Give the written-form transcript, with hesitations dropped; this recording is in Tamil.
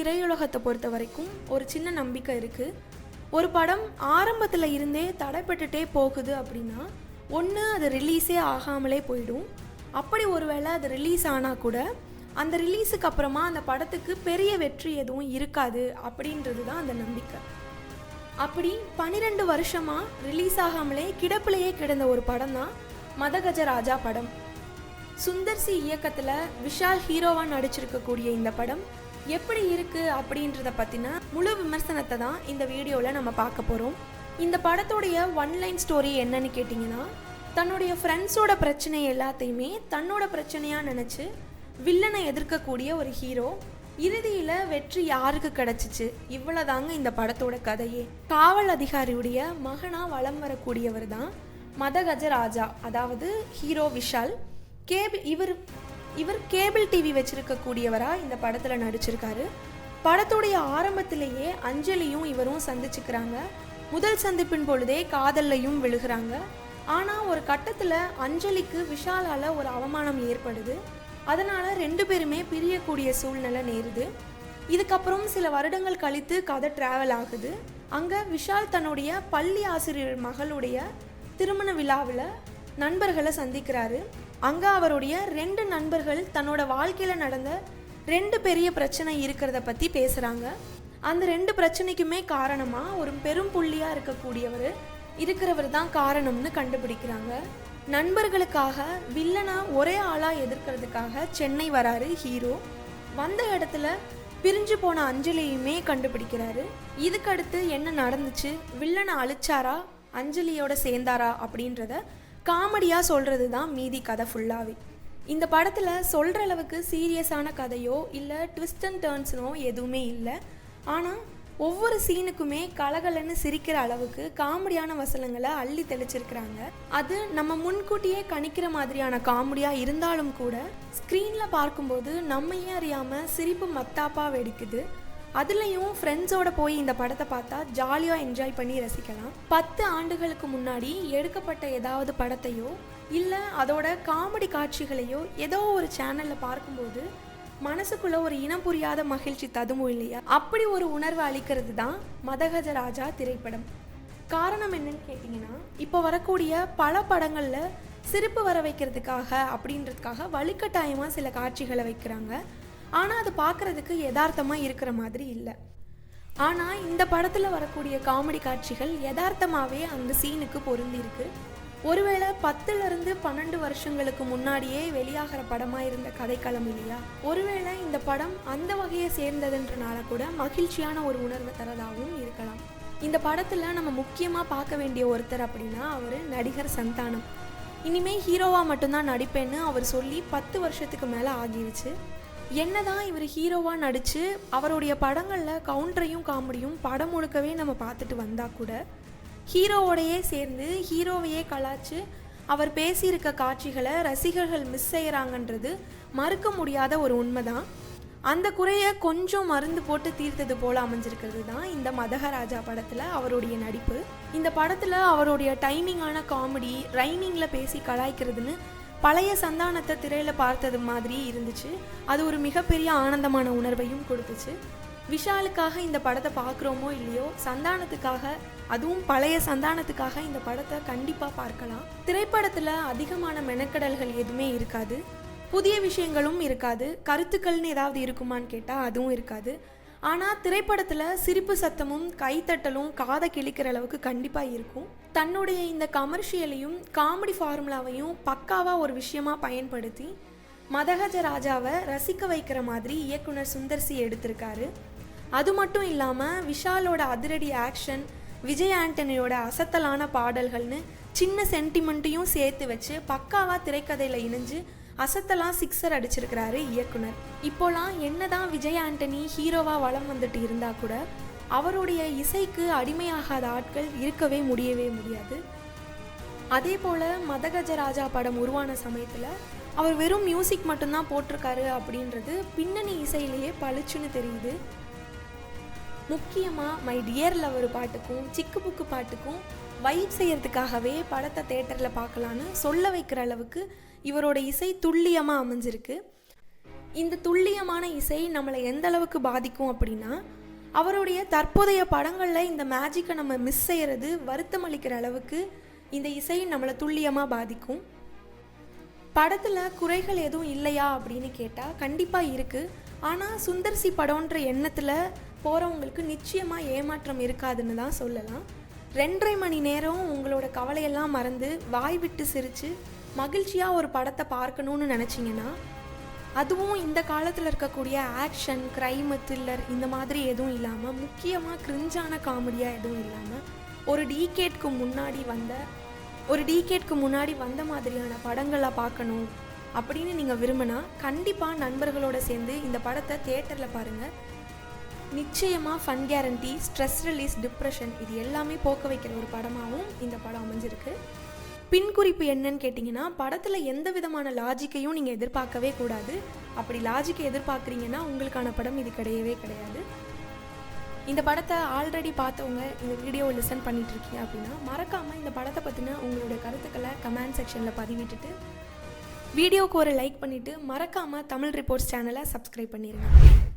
திரையுலகத்தை பொறுத்த வரைக்கும் ஒரு சின்ன நம்பிக்கை இருக்குது. ஒரு படம் ஆரம்பத்தில் இருந்தே தடைப்பட்டுட்டே போகுது அப்படின்னா ஒன்று அது ரிலீஸே ஆகாமலே போயிடும். அப்படி ஒருவேளை அது ரிலீஸ் ஆனால் கூட அந்த ரிலீஸுக்கு அப்புறமா அந்த படத்துக்கு பெரிய வெற்றி எதுவும் இருக்காது அப்படின்றது தான் அந்த நம்பிக்கை. அப்படி 12 வருஷமாக ரிலீஸ் ஆகாமலே கிடப்பிலேயே கிடந்த ஒரு படம் தான் மதகஜராஜா படம். சுந்தர் சி இயக்கத்தில் விஷால் ஹீரோவாக நடிச்சிருக்கக்கூடிய இந்த படம் எப்படி இருக்குது அப்படின்றத பற்றின முழு விமர்சனத்தை தான் இந்த வீடியோவில் நம்ம பார்க்க போகிறோம். இந்த படத்துடைய ஒன்லைன் ஸ்டோரி என்னன்னு கேட்டிங்கன்னா, தன்னுடைய ஃப்ரெண்ட்ஸோட பிரச்சனை எல்லாத்தையுமே தன்னோட பிரச்சனையாக நினச்சி வில்லனை எதிர்க்கக்கூடிய ஒரு ஹீரோ. இறுதியில் வெற்றி யாருக்கு கிடச்சிச்சு, இவ்வளோதாங்க இந்த படத்தோட கதையே. காவல் அதிகாரியுடைய மகனாக வலம் வரக்கூடியவர் தான் மதகஜராஜா, அதாவது ஹீரோ விஷால். இவர் கேபிள் டிவி வச்சிருக்கக்கூடியவராக இந்த படத்தில் நடிச்சிருக்காரு. படத்துடைய ஆரம்பத்திலேயே அஞ்சலியும் இவரும் சந்திச்சுக்கிறாங்க. முதல் சந்திப்பின் பொழுதே காதல்லையும் விழுகிறாங்க. ஆனால் ஒரு கட்டத்தில் அஞ்சலிக்கு விஷாலால் ஒரு அவமானம் ஏற்படுது. அதனால் 2 பேருமே பிரியக்கூடிய சூழ்நிலை நேருது. இதுக்கப்புறம் சில வருடங்கள் கழித்து கதை ட்ராவல் ஆகுது. அங்கே விஷால் தன்னுடைய பள்ளி ஆசிரியர் மகளுடைய திருமண விழாவில் நண்பர்களை சந்திக்கிறாரு. அங்கே அவருடைய 2 நண்பர்கள் தன்னோட வாழ்க்கையில் நடந்த 2 பெரிய பிரச்சனை இருக்கிறத பற்றி பேசுகிறாங்க. அந்த 2 பிரச்சனைக்குமே காரணமாக ஒரு பெரும் புள்ளியாக இருக்கிறவர் தான் காரணம்னு கண்டுபிடிக்கிறாங்க. நண்பர்களுக்காக வில்லனா ஒரே ஆளாக எதிர்க்கிறதுக்காக சென்னை வராரு ஹீரோ. வந்த இடத்துல பிரிஞ்சு போன அஞ்சலியுமே கண்டுபிடிக்கிறாரு. இதுக்கடுத்து என்ன நடந்துச்சு, வில்லனை அழிச்சாரா அஞ்சலியோட சேர்ந்தாரா அப்படின்றத காமெடியாக சொல்கிறது தான் மீதி கதை ஃபுல்லாகவே. இந்த படத்தில் சொல்கிற அளவுக்கு சீரியஸான கதையோ இல்லை ட்விஸ்ட் அண்ட் டர்ன்ஸனோ எதுவுமே இல்லை. ஆனால் ஒவ்வொரு சீனுக்குமே கலகலன்னு சிரிக்கிற அளவுக்கு காமெடியான வசனங்களை அள்ளி தெளிச்சிருக்கிறாங்க. அது நம்ம முன்கூட்டியே கணிக்கிற மாதிரியான காமெடியாக இருந்தாலும் கூட ஸ்க்ரீனில் பார்க்கும்போது நம்மையே அறியாமல் சிரிப்பு மத்தாப்பாக வெடிக்குது. அதுலேயும் ஃப்ரெண்ட்ஸோட போய் இந்த படத்தை பார்த்தா ஜாலியாக என்ஜாய் பண்ணி ரசிக்கலாம். 10 ஆண்டுகளுக்கு முன்னாடி எடுக்கப்பட்ட ஏதாவது படத்தையோ இல்லை அதோட காமெடி காட்சிகளையோ ஏதோ ஒரு சேனலில் பார்க்கும்போது மனசுக்குள்ள ஒரு இனம் புரியாத மகிழ்ச்சி ததுமும் இல்லையா, அப்படி ஒரு உணர்வு அளிக்கிறது தான் மதகஜராஜா திரைப்படம். காரணம் என்னன்னு கேட்டிங்கன்னா, இப்போ வரக்கூடிய பல படங்களில் சிரிப்பு வர வைக்கிறதுக்காக அப்படின்றதுக்காக வலுக்கட்டாயமாக சில காட்சிகளை வைக்கிறாங்க. ஆனால் அது பார்க்குறதுக்கு யதார்த்தமாக இருக்கிற மாதிரி இல்லை. ஆனால் இந்த படத்தில் வரக்கூடிய காமெடி காட்சிகள் யதார்த்தமாகவே அந்த சீனுக்கு பொருந்திருக்கு. ஒருவேளை 10லிருந்து 12 வருஷங்களுக்கு முன்னாடியே வெளியாகிற படமாக இருந்த கதைக்களம் இல்லையா, ஒருவேளை இந்த படம் அந்த வகையை சேர்ந்ததுன்றனால கூட மகிழ்ச்சியான ஒரு உணர்வை தரதாகவும் இருக்கலாம். இந்த படத்தில் நம்ம முக்கியமாக பார்க்க வேண்டிய ஒருத்தர் அப்படின்னா அவர் நடிகர் சந்தானம். இனிமேல் ஹீரோவாக மட்டும்தான் நடிப்பேன்னு அவர் சொல்லி 10 வருஷத்துக்கு மேலே ஆகிருச்சு. என்னதான் இவர் ஹீரோவாக நடித்து அவருடைய படங்களில் கவுண்டரையும் காமெடியும் படம் முழுக்கவே நம்ம பார்த்துட்டு வந்தால் கூட ஹீரோவோடையே சேர்ந்து ஹீரோவையே கலாச்சு அவர் பேசியிருக்க காட்சிகளை ரசிகர்கள் மிஸ் செய்கிறாங்கன்றது மறுக்க முடியாத ஒரு உண்மை தான். அந்த குறையை கொஞ்சம் மருந்து போட்டு தீர்த்தது போல் அமைஞ்சிருக்கிறது தான் இந்த மதகராஜா படத்தில் அவருடைய நடிப்பு. இந்த படத்தில் அவருடைய டைமிங்கான காமெடி, ரைமிங்கில் பேசி கலாய்க்கிறதுன்னு பழைய சந்தானத்தை திரையில் பார்த்தது மாதிரி இருந்துச்சு. அது ஒரு மிகப்பெரிய ஆனந்தமான உணர்வையும் கொடுத்துச்சு. விஷாலுக்காக இந்த படத்தை பார்க்குறோமோ இல்லையோ, சந்தானத்துக்காக, அதுவும் பழைய சந்தானத்துக்காக இந்த படத்தை கண்டிப்பாக பார்க்கலாம். திரைப்படத்தில் அதிகமான மெனக்கடல்கள் எதுவுமே இருக்காது, புதிய விஷயங்களும் இருக்காது, கருத்துக்கள்னு ஏதாவது இருக்குமான்னு கேட்டால் அதுவும் இருக்காது. ஆனால் திரைப்படத்தில் சிரிப்பு சத்தமும் கைத்தட்டலும் காதை கிழிக்கிற அளவுக்கு கண்டிப்பாக இருக்கும். தன்னுடைய இந்த கமர்ஷியலையும் காமெடி ஃபார்முலாவையும் பக்காவாக ஒரு விஷயமாக பயன்படுத்தி மதகஜராஜாவை ரசிக்க வைக்கிற மாதிரி இயக்குனர் சுந்தர் சி எடுத்திருக்காரு. அது மட்டும் இல்லாமல் விஷாலோட அதிரடி ஆக்ஷன், விஜய் ஆண்டனியோட அசத்தலான பாடல்கள்னு சின்ன சென்டிமெண்ட்டையும் சேர்த்து வச்சு பக்காவாக திரைக்கதையில் இணைஞ்சு அசத்தலாம் 6 அடிச்சிருக்கிறாரு இயக்குனர். இப்போலாம் என்னதான் விஜய் ஆண்டனி ஹீரோவாக வலம் வந்துட்டு இருந்தால் கூட அவருடைய இசைக்கு அடிமையாகாத ஆட்கள் இருக்கவே முடியாது. அதே போல் மதகஜராஜா படம் உருவான சமயத்தில் அவர் வெறும் மியூசிக் மட்டும்தான் போட்டிருக்காரு அப்படின்றது பின்னணி இசையிலேயே பளிச்சுன்னு தெரியுது. முக்கியமாக மை டியர் லவர் பாட்டுக்கும் சிக்கு புக்கு பாட்டுக்கும் வைப் செய்யறதுக்காகவே படத்தை தேட்டரில் பார்க்கலான்னு சொல்ல வைக்கிற அளவுக்கு இவரோட இசை துல்லியமாக அமைஞ்சிருக்கு. இந்த துல்லியமான இசை நம்மளை எந்த அளவுக்கு பாதிக்கும் அப்படின்னா, அவருடைய தற்போதைய படங்களில் இந்த மேஜிக்கை நம்ம மிஸ் செய்கிறது வருத்தம் அளிக்கிற அளவுக்கு இந்த இசை நம்மளை துல்லியமாக பாதிக்கும். படத்தில் குறைகள் எதுவும் இல்லையா அப்படின்னு கேட்டால் கண்டிப்பாக இருக்குது. ஆனால் சுந்தர்சி படம்ன்ற எண்ணத்தில் போகிறவங்களுக்கு நிச்சயமாக ஏமாற்றம் இருக்காதுன்னு தான் சொல்லலாம். 2.5 மணி நேரம் உங்களோட கவலையெல்லாம் மறந்து வாய் விட்டு சிரித்து மகிழ்ச்சியாக ஒரு படத்தை பார்க்கணுன்னு நினச்சிங்கன்னா, அதுவும் இந்த காலத்தில் இருக்கக்கூடிய ஆக்ஷன், க்ரைமு, த்ரில்லர் இந்த மாதிரி எதுவும் இல்லாமல், முக்கியமாக கிரிஞ்சான காமெடியாக எதுவும் இல்லாமல், ஒரு டீகேட்க்கு முன்னாடி வந்த மாதிரியான படங்களை பார்க்கணும் அப்படின்னு நீங்கள் விரும்பினா கண்டிப்பாக நண்பர்களோடு சேர்ந்து இந்த படத்தை தியேட்டரில் பாருங்கள். நிச்சயமாக fun guarantee, stress release, depression இது எல்லாமே போக்க வைக்கிற ஒரு படமாகவும் இந்த படம் அமைஞ்சிருக்கு. பின் குறிப்பு என்னன்னு கேட்டிங்கன்னா, படத்தில் எந்த விதமான லாஜிக்கையும் நீங்கள் எதிர்பார்க்கவே கூடாது. அப்படி லாஜிக்கை எதிர்பார்க்குறீங்கன்னா உங்களுக்கான படம் இது கிடையவே கிடையாது. இந்த படத்தை ஆல்ரெடி பார்த்தவங்க இந்த வீடியோவை லிசன் பண்ணிகிட்ருக்கீங்க அப்படின்னா மறக்காமல் இந்த படத்தை பற்றின உங்களோட கருத்துக்களை கமெண்ட் செக்ஷனில் பதிவிட்டுட்டு வீடியோவுக்கு ஒரு லைக் பண்ணிவிட்டு மறக்காமல் தமிழ் ரிப்போர்ட்ஸ் சேனலை சப்ஸ்கிரைப் பண்ணிடுங்க.